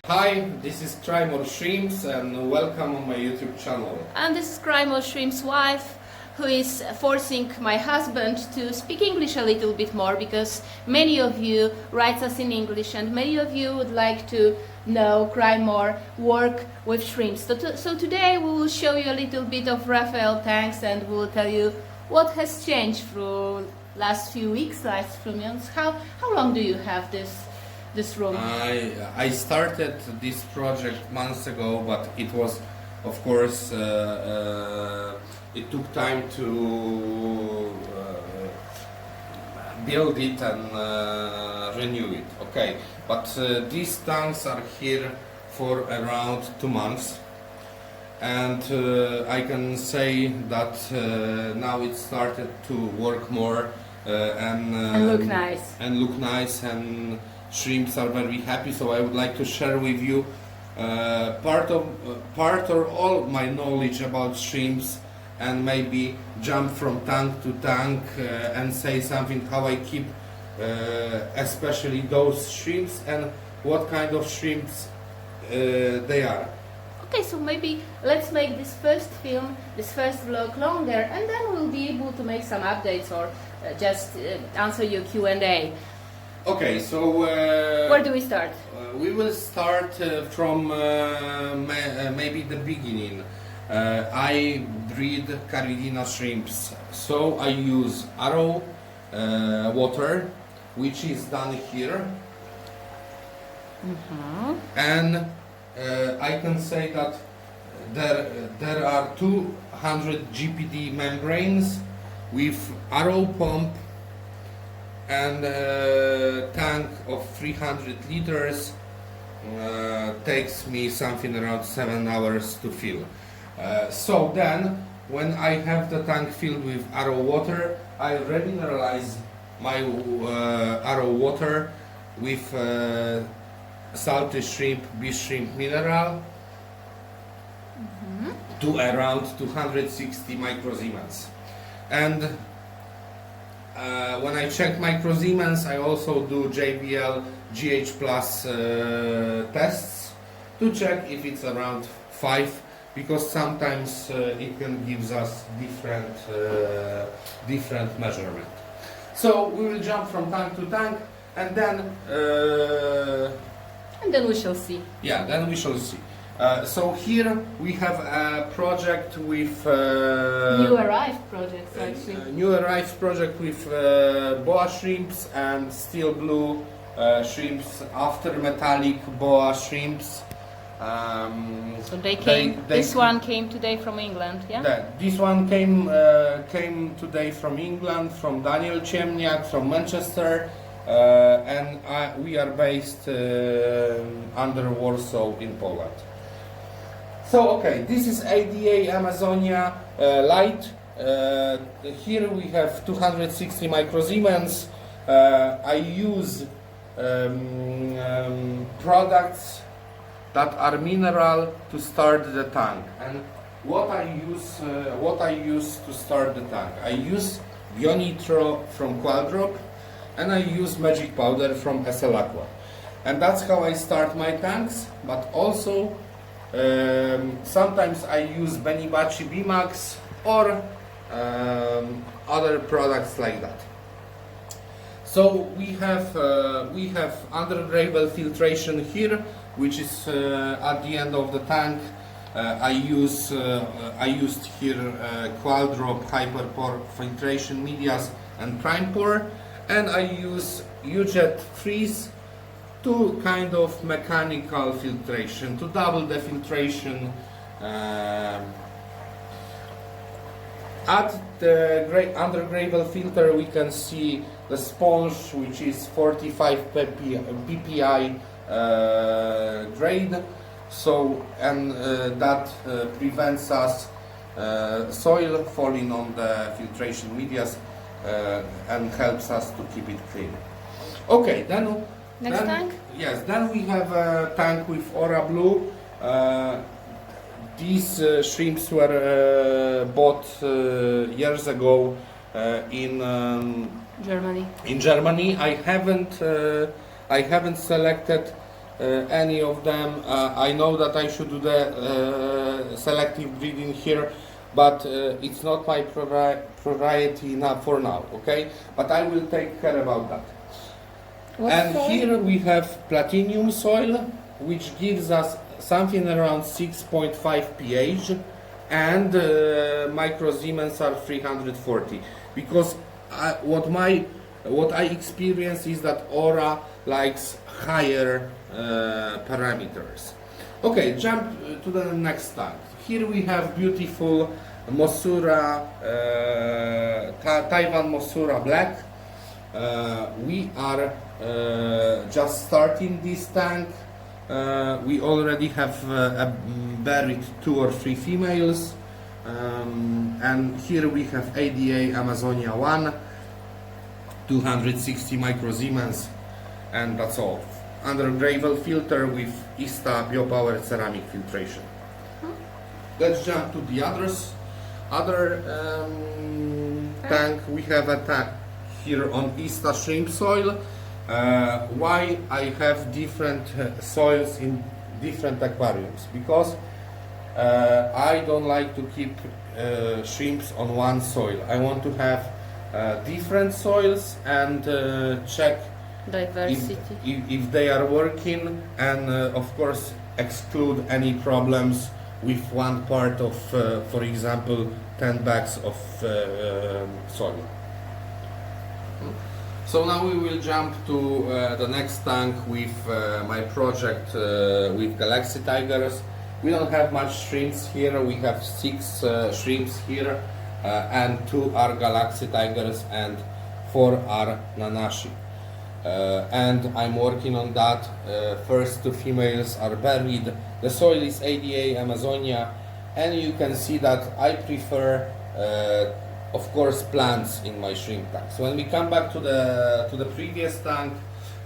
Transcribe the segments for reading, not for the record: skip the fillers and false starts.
Hi, this is CryMore Shrimps and welcome on my YouTube channel. And this is CryMore Shrimp's wife, who is forcing my husband to speak English a little bit more, because many of you write us in English and many of you would like to know CryMore work with shrimps. So today we will show you a little bit of Raphael tanks and we will tell you what has changed through last few weeks, last few months. How long do you have this room? I started this project months ago, but it was, of course, it took time to build it and renew it. Okay, but these tanks are here for around 2 months, and I can say that now it started to work more and look nice. And shrimps are very happy. So I would like to share with you part or all my knowledge about shrimps, and maybe jump from tank to tank and say something how I keep especially those shrimps and what kind of shrimps they are. Okay, so maybe let's make this first film, this first vlog longer, and then we'll be able to make some updates or just answer your Q&A. Okay, so where do we start? We will start from maybe the beginning. I breed Caridina shrimps, so I use arrow water, which is done here, and I can say that there are 200 GPD membranes with arrow pump and tank of 300 liters. Takes me something around 7 hours to fill. So then, when I have the tank filled with arrow water, I remineralize my arrow water with salty shrimp, beach shrimp mineral to around 260 microsiemens. And when I check microsiemens, I also do JBL GH Plus tests to check if it's around 5, because sometimes it can give us different measurement. So we will jump from tank to tank, and then we shall see. Yeah, then we shall see. So here we have a project with new arrived projects, actually. New arrived project with boa shrimps and steel blue shrimps after metallic boa shrimps. So they came. This one came today from England, yeah. This one came today from England, from Daniel Ciemniak, from Manchester, and we are based under Warsaw in Poland. So okay, this is ADA Amazonia Light. Here we have 260 microsiemens. I use products that are mineral to start the tank. And what I use to start the tank? I use BioNitro from Qualdrop, and I use magic powder from SL Aqua. And that's how I start my tanks, but also sometimes I use Benibachi Bimax or other products like that. So we have undergravel filtration here, which is at the end of the tank. I used here Qualdrop, Hyperpore filtration medias and Primepore, and I use UJet freeze to kind of mechanical filtration, to double the filtration. At the undergravel filter we can see the sponge, which is 45 ppi grade, so and that prevents us soil falling on the filtration medias and helps us to keep it clean. Okay, then Next tank? Yes, then we have a tank with Aura Blue. These shrimps were bought years ago in Germany. In Germany, I haven't selected any of them. I know that I should do the selective breeding here, but it's not my priority now for now, okay? But I will take care about that. What And soil? here we have platinum soil, which gives us something around 6.5 pH, and micro Siemens are 340. Because what I experience is that Aura likes higher parameters. Okay, jump to the next tank. Here we have beautiful Mosura, Taiwan Mosura Black. We are just starting this tank. We already have buried 2 or 3 females, and here we have ADA Amazonia 1, 260 micro Siemens, and that's all. Under gravel filter with ISTA biopowered ceramic filtration. Let's jump to the other tank. We have a tank here on ISTA shrimp soil. Why I have different soils in different aquariums? Because I don't like to keep shrimps on one soil. I want to have different soils and check Diversity. if they are working, and of course exclude any problems with one part of, for example, 10 bags of soil. So now we will jump to the next tank with my project with Galaxy Tigers. We don't have much shrimps here. We have 6 shrimps here, and 2 are Galaxy Tigers and 4 are Nanashi. And I'm working on that. First 2 females are buried. The soil is ADA Amazonia, and you can see that I prefer of course plants in my shrimp tank. So when we come back to the previous tank,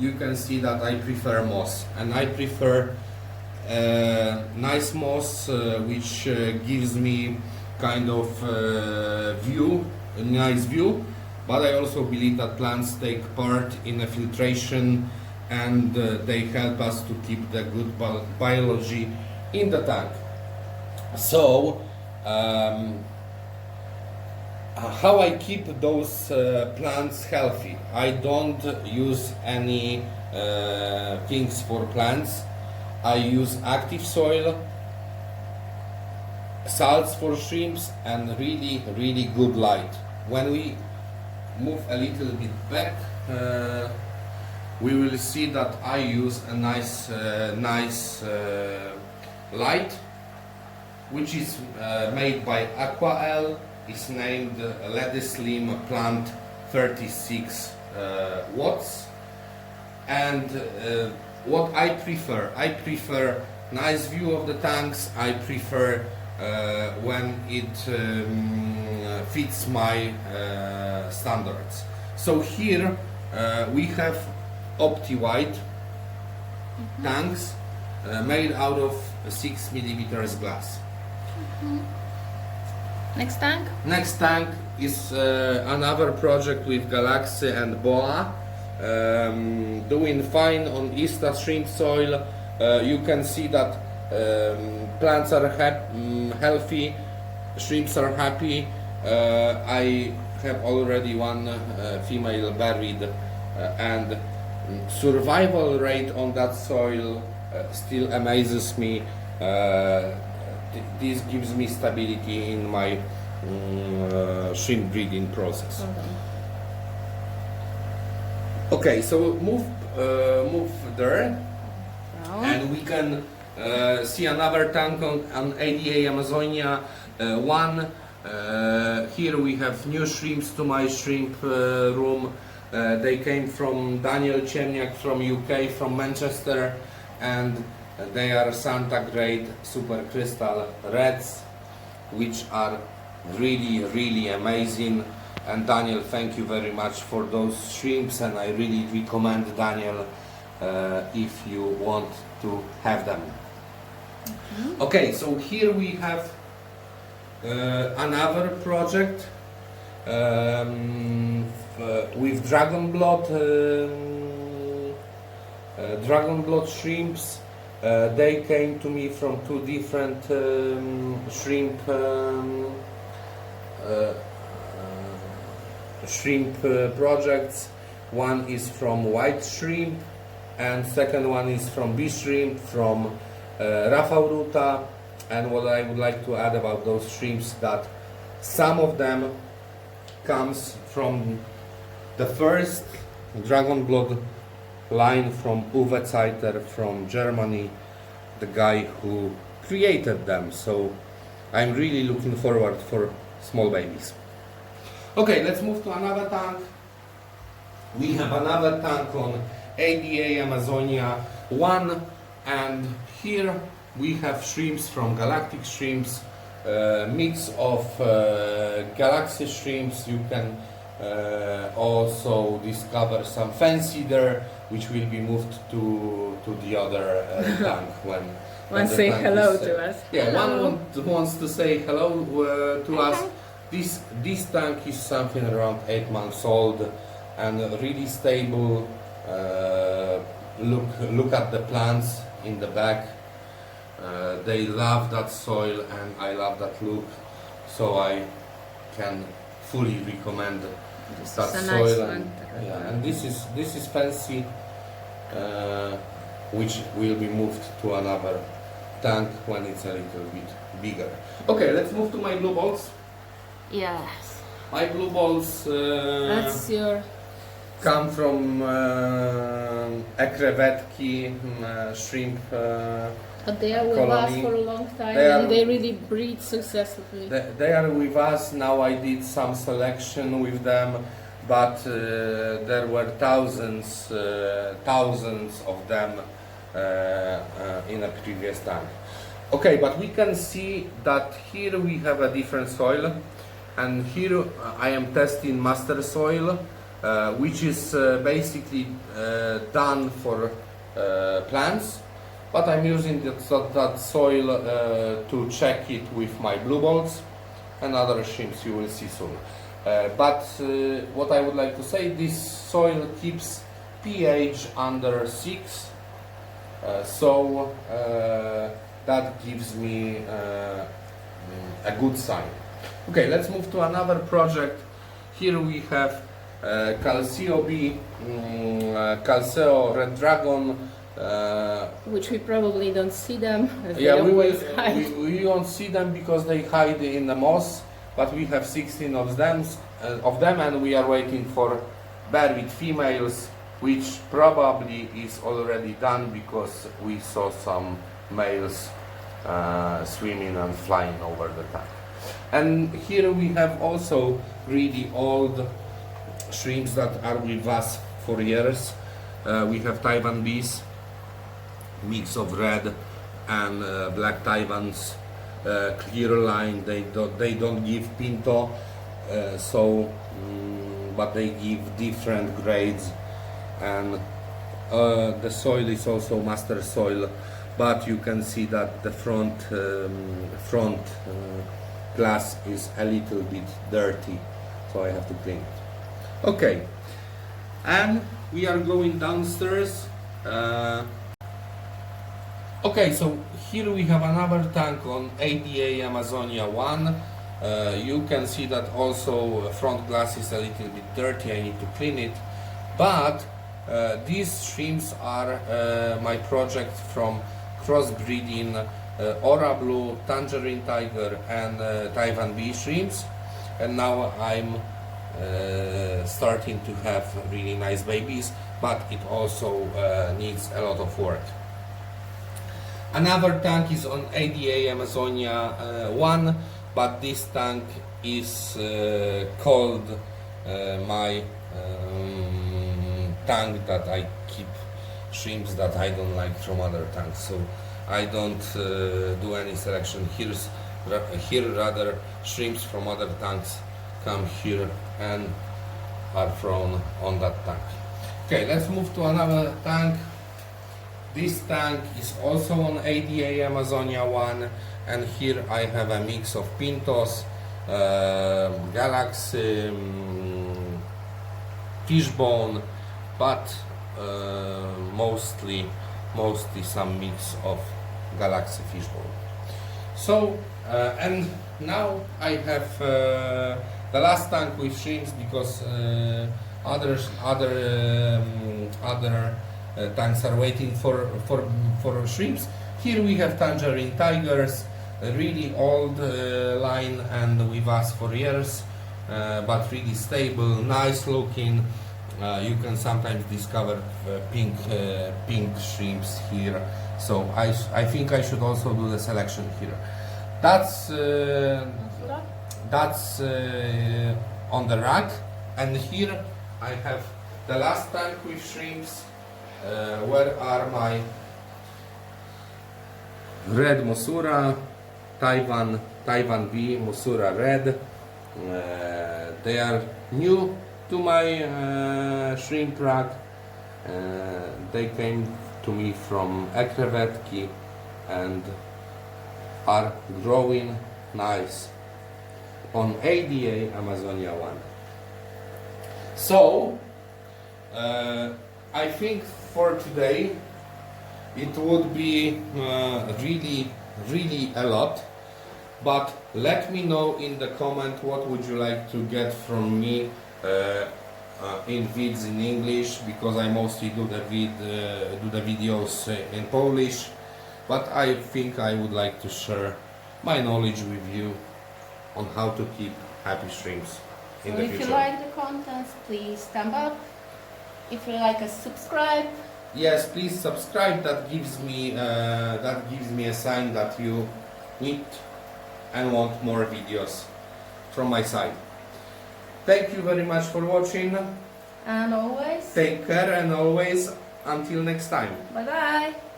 you can see that I prefer moss, and I prefer nice moss which gives me kind of view, a nice view. But I also believe that plants take part in a filtration, and they help us to keep the good biology in the tank. So how I keep those plants healthy? I don't use any things for plants. I use active soil, salts for shrimps, and really good light. When we move a little bit back, we will see that I use a nice light, which is made by Aquael. It's named LED Slim Plant 36 watts. And what I prefer nice view of the tanks. I prefer when it fits my standards. So here we have Opti-White tanks made out of 6 mm glass. Next tank? Next tank is another project with Galaxy and Boa. Doing fine on ISTA shrimp soil. You can see that plants are healthy, shrimps are happy. I have already 1 female buried, and survival rate on that soil still amazes me. This gives me stability in my shrimp breeding process. Okay, so move there, and we can see another tank on ADA Amazonia 1. Here we have new shrimps to my shrimp room. They came from Daniel Ciemniak from UK, from Manchester, and they are Santa grade super crystal reds, which are really amazing. And Daniel, thank you very much for those shrimps, and I really recommend Daniel if you want to have them. Okay, so here we have another project with dragon blood dragon blood shrimps. They came to me from two different shrimp projects. One is from white shrimp and second one is from bee shrimp from Rafauruta. And what I would like to add about those shrimps, that some of them comes from the first dragon blood line from Uwe Zeiter from Germany, the guy who created them. So I'm really looking forward for small babies. Okay, let's move to another tank. We have another tank on ADA Amazonia 1, and here we have shrimps from Galactic Shrimps, mix of Galaxy shrimps. You can also discover some fancy there, which will be moved to the other tank when One the say tank hello is, to us. Yeah, Hello. one wants to say hello to us. This tank is something around 8 months old and really stable. Look at the plants in the back. They love that soil and I love that look, so I can fully recommend This that is a soil. nice And, one. yeah, and this is fancy, which will be moved to another tank when it's a little bit bigger. Okay, let's move to my blue balls. Yes. My blue balls That's your. come from crevetki shrimp. But they are with us Colony. for a long time They are- and they really breed successfully. They are with us now. I did some selection with them, but there were thousands of them in a previous tank. Okay, but we can see that here we have a different soil, and here I am testing master soil, which is basically done for plants. But I'm using that soil to check it with my blue balls and other shrimps you will see soon. But what I would like to say, this soil keeps pH under 6, so that gives me a good sign. Okay, let's move to another project. Here we have Calceo B, Calceo Red Dragon. Which we probably don't see them. As Yeah, they we always hide. we don't see them because they hide in the moss, but we have 16 of them, and we are waiting for bear with females, which probably is already done because we saw some males swimming and flying over the tank. And here we have also really old shrimps that are with us for years. We have Taiwan bees, mix of red and black Taiwans, clear line. They don't give pinto, but they give different grades, and the soil is also master soil, but you can see that the front glass is a little bit dirty, so I have to clean it. Okay, and we are going downstairs. Okay, so here we have another tank on ADA Amazonia 1. You can see that also front glass is a little bit dirty, I need to clean it. But these shrimps are my project from crossbreeding Ora Blue, Tangerine Tiger and Taiwan Bee shrimps. And now I'm starting to have really nice babies, but it also needs a lot of work. Another tank is on ADA Amazonia 1, but this tank is called my tank that I keep shrimps that I don't like from other tanks. So I don't do any selection. Here rather shrimps from other tanks come here and are thrown on that tank. Okay, let's move to another tank. This tank is also on ADA Amazonia 1, and here I have a mix of Pintos, Galaxy, Fishbone, but mostly some mix of galaxy fishbowl. So and now I have the last tank with shrimps, because other tanks are waiting for shrimps. Here we have Tangerine Tigers, a really old line and with us for years, but really stable, nice looking. You can sometimes discover pink shrimps here, so I think I should also do the selection here. That's on the rack, and here I have the last tank with shrimps. Where are my red Mosura, Taiwan B, Mosura red? They are new to my shrimp rack. They came to me from Ekrevetki and are growing nice on ADA Amazonia 1. So I think for today it would be really a lot, but let me know in the comment what would you like to get from me in vids in English, because I mostly do the videos in Polish, but I think I would like to share my knowledge with you on how to keep happy shrimps in the future. If you like the content, please thumb up. If you like us, subscribe. Yes, please subscribe. That gives me a sign that you need and want more videos from my side. Thank you very much for watching. And always, Take care, and always until next time. bye bye.